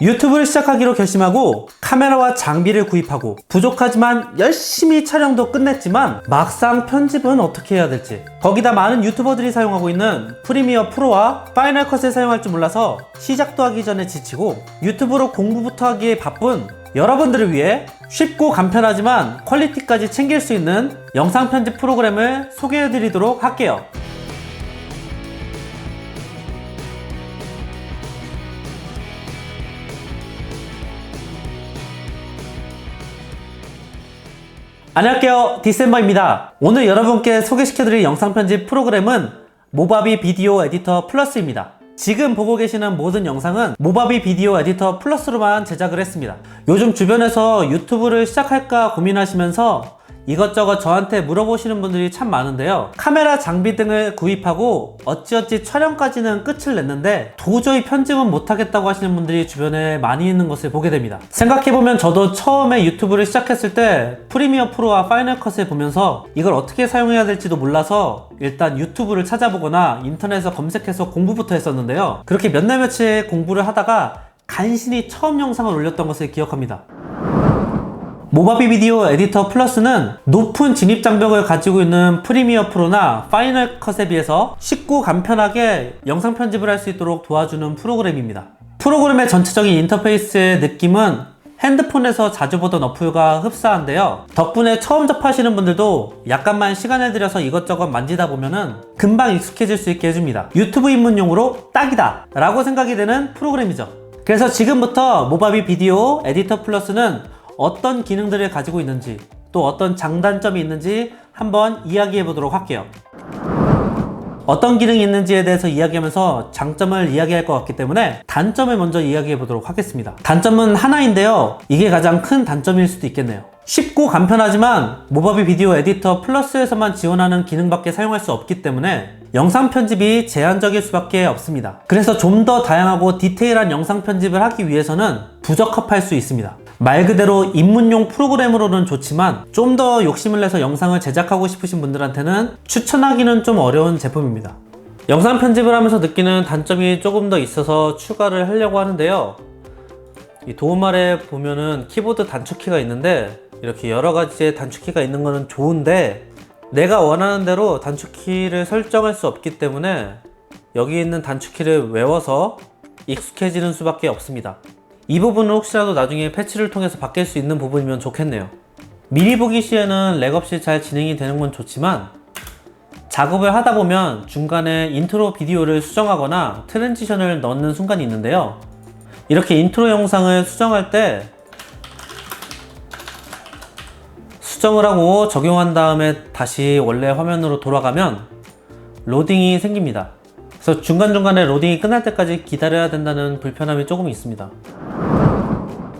유튜브를 시작하기로 결심하고 카메라와 장비를 구입하고 부족하지만 열심히 촬영도 끝냈지만 막상 편집은 어떻게 해야 될지, 거기다 많은 유튜버들이 사용하고 있는 프리미어 프로와 파이널 컷을 사용할 줄 몰라서 시작도 하기 전에 지치고 유튜브로 공부부터 하기에 바쁜 여러분들을 위해 쉽고 간편하지만 퀄리티까지 챙길 수 있는 영상 편집 프로그램을 소개해 드리도록 할게요. 안녕하세요, 디셈버입니다. 오늘 여러분께 소개시켜드릴 영상 편집 프로그램은 모바비 비디오 에디터 플러스입니다. 지금 보고 계시는 모든 영상은 모바비 비디오 에디터 플러스로만 제작을 했습니다. 요즘 주변에서 유튜브를 시작할까 고민하시면서 이것저것 저한테 물어보시는 분들이 참 많은데요. 카메라 장비 등을 구입하고 어찌어찌 촬영까지는 끝을 냈는데 도저히 편집은 못하겠다고 하시는 분들이 주변에 많이 있는 것을 보게 됩니다. 생각해보면 저도 처음에 유튜브를 시작했을 때 프리미어 프로와 파이널 컷을 보면서 이걸 어떻게 사용해야 될지도 몰라서 일단 유튜브를 찾아보거나 인터넷에서 검색해서 공부부터 했었는데요. 그렇게 몇 날 며칠 공부를 하다가 간신히 처음 영상을 올렸던 것을 기억합니다. 모바비 비디오 에디터 플러스는 높은 진입 장벽을 가지고 있는 프리미어 프로나 파이널 컷에 비해서 쉽고 간편하게 영상 편집을 할 수 있도록 도와주는 프로그램입니다. 프로그램의 전체적인 인터페이스의 느낌은 핸드폰에서 자주 보던 어플과 흡사한데요. 덕분에 처음 접하시는 분들도 약간만 시간을 들여서 이것저것 만지다 보면은 금방 익숙해질 수 있게 해줍니다. 유튜브 입문용으로 딱이다 라고 생각이 되는 프로그램이죠. 그래서 지금부터 모바비 비디오 에디터 플러스는 어떤 기능들을 가지고 있는지, 또 어떤 장단점이 있는지 한번 이야기해 보도록 할게요. 어떤 기능이 있는지에 대해서 이야기하면서 장점을 이야기할 것 같기 때문에 단점을 먼저 이야기해 보도록 하겠습니다. 단점은 하나인데요, 이게 가장 큰 단점일 수도 있겠네요. 쉽고 간편하지만 모바비 비디오 에디터 플러스에서만 지원하는 기능밖에 사용할 수 없기 때문에 영상 편집이 제한적일 수밖에 없습니다. 그래서 좀 더 다양하고 디테일한 영상 편집을 하기 위해서는 부적합할 수 있습니다. 말 그대로 입문용 프로그램으로는 좋지만 좀 더 욕심을 내서 영상을 제작하고 싶으신 분들한테는 추천하기는 좀 어려운 제품입니다. 영상 편집을 하면서 느끼는 단점이 조금 더 있어서 추가를 하려고 하는데요. 이 도움 아래 보면은 키보드 단축키가 있는데 이렇게 여러 가지의 단축키가 있는 거는 좋은데 내가 원하는 대로 단축키를 설정할 수 없기 때문에 여기 있는 단축키를 외워서 익숙해지는 수밖에 없습니다. 이 부분은 혹시라도 나중에 패치를 통해서 바뀔 수 있는 부분이면 좋겠네요. 미리 보기 시에는 렉 없이 잘 진행이 되는 건 좋지만 작업을 하다 보면 중간에 인트로 비디오를 수정하거나 트랜지션을 넣는 순간이 있는데요. 이렇게 인트로 영상을 수정할 때 수정을 하고 적용한 다음에 다시 원래 화면으로 돌아가면 로딩이 생깁니다. 그래서 중간중간에 로딩이 끝날 때까지 기다려야 된다는 불편함이 조금 있습니다.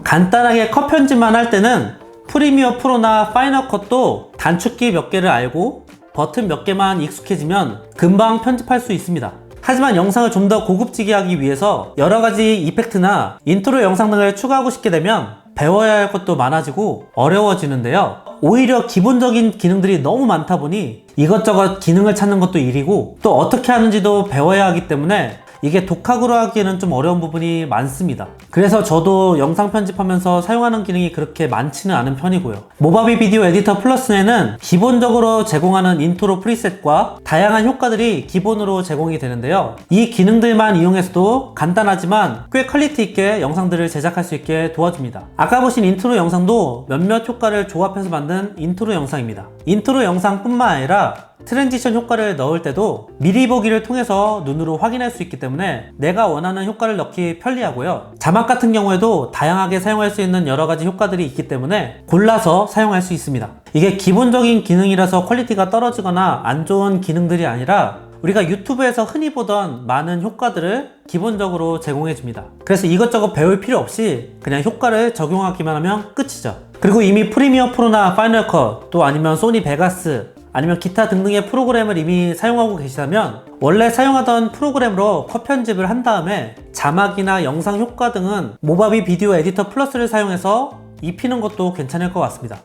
간단하게 컷 편집만 할 때는 프리미어 프로나 파이널 컷도 단축키 몇 개를 알고 버튼 몇 개만 익숙해지면 금방 편집할 수 있습니다. 하지만 영상을 좀 더 고급지게 하기 위해서 여러 가지 이펙트나 인트로 영상 등을 추가하고 싶게 되면 배워야 할 것도 많아지고 어려워지는데요. 오히려 기본적인 기능들이 너무 많다 보니 이것저것 기능을 찾는 것도 일이고 또 어떻게 하는지도 배워야 하기 때문에 이게 독학으로 하기에는 좀 어려운 부분이 많습니다. 그래서 저도 영상 편집하면서 사용하는 기능이 그렇게 많지는 않은 편이고요. 모바비 비디오 에디터 플러스에는 기본적으로 제공하는 인트로 프리셋과 다양한 효과들이 기본으로 제공이 되는데요. 이 기능들만 이용해서도 간단하지만 꽤 퀄리티 있게 영상들을 제작할 수 있게 도와줍니다. 아까 보신 인트로 영상도 몇몇 효과를 조합해서 만든 인트로 영상입니다. 인트로 영상뿐만 아니라 트랜지션 효과를 넣을 때도 미리 보기를 통해서 눈으로 확인할 수 있기 때문에 내가 원하는 효과를 넣기 편리하고요. 자막 같은 경우에도 다양하게 사용할 수 있는 여러 가지 효과들이 있기 때문에 골라서 사용할 수 있습니다. 이게 기본적인 기능이라서 퀄리티가 떨어지거나 안 좋은 기능들이 아니라 우리가 유튜브에서 흔히 보던 많은 효과들을 기본적으로 제공해 줍니다. 그래서 이것저것 배울 필요 없이 그냥 효과를 적용하기만 하면 끝이죠. 그리고 이미 프리미어 프로나 파이널 컷, 또 아니면 소니 베가스, 아니면 기타 등등의 프로그램을 이미 사용하고 계시다면 원래 사용하던 프로그램으로 컷 편집을 한 다음에 자막이나 영상 효과 등은 모바비 비디오 에디터 플러스를 사용해서 입히는 것도 괜찮을 것 같습니다.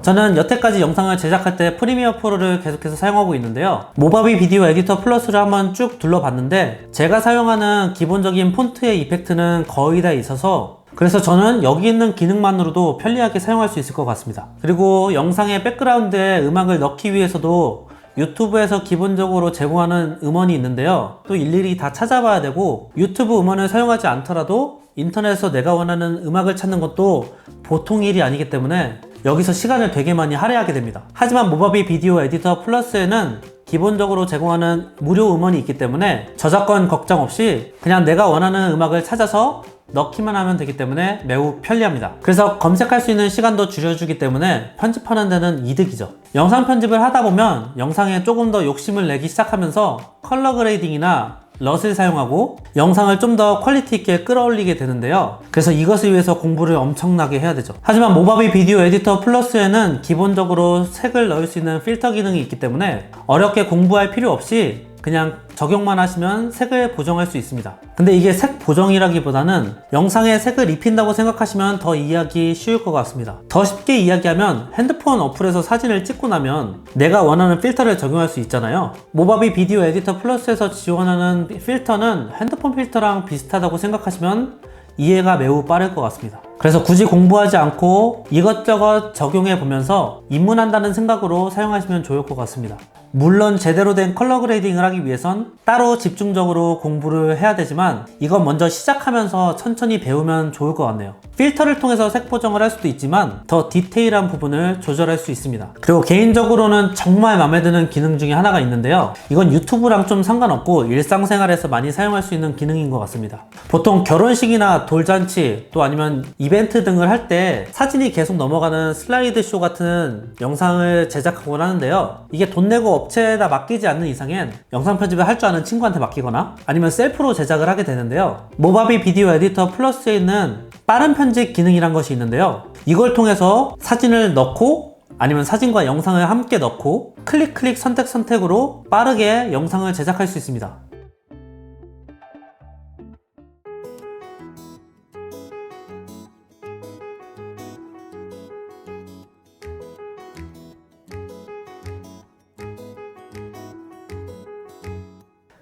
저는 여태까지 영상을 제작할 때 프리미어 프로를 계속해서 사용하고 있는데요. 모바비 비디오 에디터 플러스를 한번 쭉 둘러봤는데 제가 사용하는 기본적인 폰트의 이펙트는 거의 다 있어서 그래서 저는 여기 있는 기능만으로도 편리하게 사용할 수 있을 것 같습니다. 그리고 영상의 백그라운드에 음악을 넣기 위해서도 유튜브에서 기본적으로 제공하는 음원이 있는데요. 또 일일이 다 찾아봐야 되고 유튜브 음원을 사용하지 않더라도 인터넷에서 내가 원하는 음악을 찾는 것도 보통 일이 아니기 때문에 여기서 시간을 되게 많이 할애하게 됩니다. 하지만 모바비 비디오 에디터 플러스에는 기본적으로 제공하는 무료 음원이 있기 때문에 저작권 걱정 없이 그냥 내가 원하는 음악을 찾아서 넣기만 하면 되기 때문에 매우 편리합니다. 그래서 검색할 수 있는 시간도 줄여주기 때문에 편집하는 데는 이득이죠. 영상 편집을 하다 보면 영상에 조금 더 욕심을 내기 시작하면서 컬러 그레이딩이나 럿을 사용하고 영상을 좀 더 퀄리티 있게 끌어올리게 되는데요. 그래서 이것을 위해서 공부를 엄청나게 해야 되죠. 하지만 모바비 비디오 에디터 플러스에는 기본적으로 색을 넣을 수 있는 필터 기능이 있기 때문에 어렵게 공부할 필요 없이 그냥 적용만 하시면 색을 보정할 수 있습니다. 근데 이게 색 보정이라기보다는 영상에 색을 입힌다고 생각하시면 더 이해하기 쉬울 것 같습니다. 더 쉽게 이야기하면 핸드폰 어플에서 사진을 찍고 나면 내가 원하는 필터를 적용할 수 있잖아요. 모바비 비디오 에디터 플러스에서 지원하는 필터는 핸드폰 필터랑 비슷하다고 생각하시면 이해가 매우 빠를 것 같습니다. 그래서 굳이 공부하지 않고 이것저것 적용해 보면서 입문한다는 생각으로 사용하시면 좋을 것 같습니다. 물론 제대로 된 컬러 그레이딩을 하기 위해선 따로 집중적으로 공부를 해야 되지만 이건 먼저 시작하면서 천천히 배우면 좋을 것 같네요. 필터를 통해서 색 보정을 할 수도 있지만 더 디테일한 부분을 조절할 수 있습니다. 그리고 개인적으로는 정말 마음에 드는 기능 중에 하나가 있는데요. 이건 유튜브랑 좀 상관없고 일상생활에서 많이 사용할 수 있는 기능인 것 같습니다. 보통 결혼식이나 돌잔치 또 아니면 이벤트 등을 할 때 사진이 계속 넘어가는 슬라이드 쇼 같은 영상을 제작하곤 하는데요. 이게 돈 내고 업체에다 맡기지 않는 이상엔 영상 편집을 할 줄 아는 친구한테 맡기거나 아니면 셀프로 제작을 하게 되는데요. 모바비 비디오 에디터 플러스에 있는 빠른 편집 기능이란 것이 있는데요. 이걸 통해서 사진을 넣고 아니면 사진과 영상을 함께 넣고 클릭 선택으로 빠르게 영상을 제작할 수 있습니다.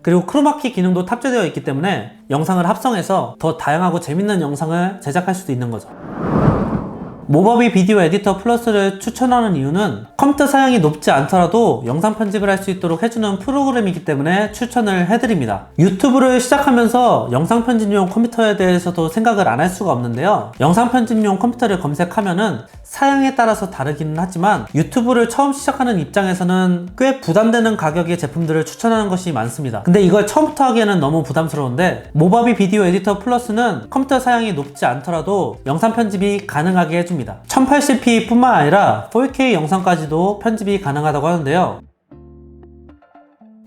그리고 크로마키 기능도 탑재되어 있기 때문에 영상을 합성해서 더 다양하고 재밌는 영상을 제작할 수도 있는 거죠. 모바비 비디오 에디터 플러스를 추천하는 이유는 컴퓨터 사양이 높지 않더라도 영상 편집을 할 수 있도록 해주는 프로그램이기 때문에 추천을 해드립니다. 유튜브를 시작하면서 영상 편집용 컴퓨터에 대해서도 생각을 안 할 수가 없는데요. 영상 편집용 컴퓨터를 검색하면은 사양에 따라서 다르기는 하지만 유튜브를 처음 시작하는 입장에서는 꽤 부담되는 가격의 제품들을 추천하는 것이 많습니다. 근데 이걸 처음부터 하기에는 너무 부담스러운데 모바비 비디오 에디터 플러스는 컴퓨터 사양이 높지 않더라도 영상 편집이 가능하게 해줍니다. 1080p 뿐만 아니라 4K 영상까지도 편집이 가능하다고 하는데요.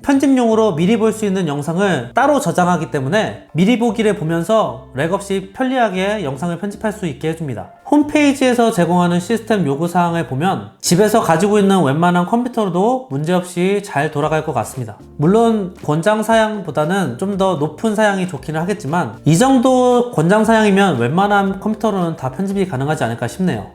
편집용으로 미리 볼 수 있는 영상을 따로 저장하기 때문에 미리 보기를 보면서 렉 없이 편리하게 영상을 편집할 수 있게 해줍니다. 홈페이지에서 제공하는 시스템 요구사항을 보면 집에서 가지고 있는 웬만한 컴퓨터로도 문제없이 잘 돌아갈 것 같습니다. 물론 권장 사양보다는 좀 더 높은 사양이 좋기는 하겠지만 이 정도 권장 사양이면 웬만한 컴퓨터로는 다 편집이 가능하지 않을까 싶네요.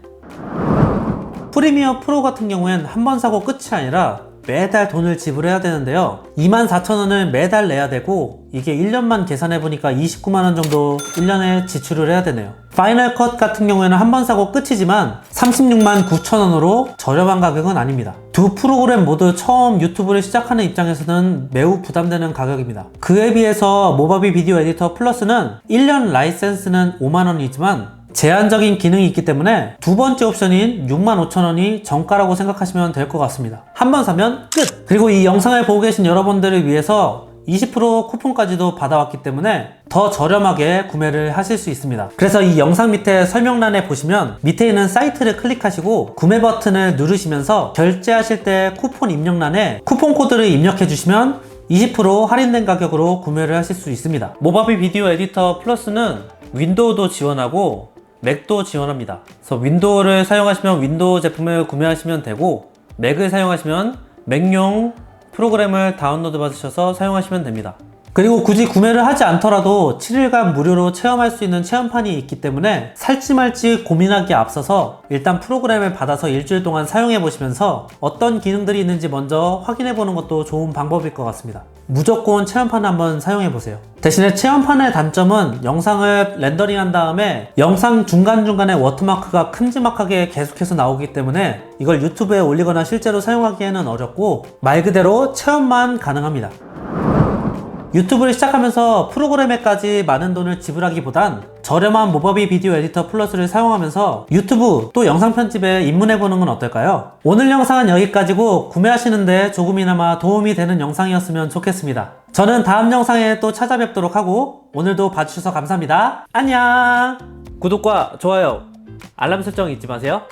프리미어 프로 같은 경우엔 한 번 사고 끝이 아니라 매달 돈을 지불해야 되는데요. 24,000원을 매달 내야 되고 이게 1년만 계산해보니까 29만원 정도 1년에 지출을 해야 되네요. 파이널 컷 같은 경우에는 한 번 사고 끝이지만 36만 9천원으로 저렴한 가격은 아닙니다. 두 프로그램 모두 처음 유튜브를 시작하는 입장에서는 매우 부담되는 가격입니다. 그에 비해서 모바비 비디오 에디터 플러스는 1년 라이센스는 5만원이지만 제한적인 기능이 있기 때문에 두 번째 옵션인 65,000원이 정가라고 생각하시면 될 것 같습니다. 한 번 사면 끝! 그리고 이 영상을 보고 계신 여러분들을 위해서 20% 쿠폰까지도 받아왔기 때문에 더 저렴하게 구매를 하실 수 있습니다. 그래서 이 영상 밑에 설명란에 보시면 밑에 있는 사이트를 클릭하시고 구매 버튼을 누르시면서 결제하실 때 쿠폰 입력란에 쿠폰 코드를 입력해 주시면 20% 할인된 가격으로 구매를 하실 수 있습니다. 모바비 비디오 에디터 플러스는 윈도우도 지원하고 맥도 지원합니다. 그래서 윈도우를 사용하시면 윈도우 제품을 구매하시면 되고 맥을 사용하시면 맥용 프로그램을 다운로드 받으셔서 사용하시면 됩니다. 그리고 굳이 구매를 하지 않더라도 7일간 무료로 체험할 수 있는 체험판이 있기 때문에 살지 말지 고민하기에 앞서서 일단 프로그램을 받아서 일주일 동안 사용해 보시면서 어떤 기능들이 있는지 먼저 확인해 보는 것도 좋은 방법일 것 같습니다. 무조건 체험판을 한번 사용해 보세요. 대신에 체험판의 단점은 영상을 렌더링한 다음에 영상 중간중간에 워터마크가 큼지막하게 계속해서 나오기 때문에 이걸 유튜브에 올리거나 실제로 사용하기에는 어렵고 말 그대로 체험만 가능합니다. 유튜브를 시작하면서 프로그램에까지 많은 돈을 지불하기보단 저렴한 모바비 비디오 에디터 플러스를 사용하면서 유튜브 또 영상 편집에 입문해보는 건 어떨까요? 오늘 영상은 여기까지고 구매하시는데 조금이나마 도움이 되는 영상이었으면 좋겠습니다. 저는 다음 영상에 또 찾아뵙도록 하고 오늘도 봐주셔서 감사합니다. 안녕! 구독과 좋아요, 알람 설정 잊지 마세요.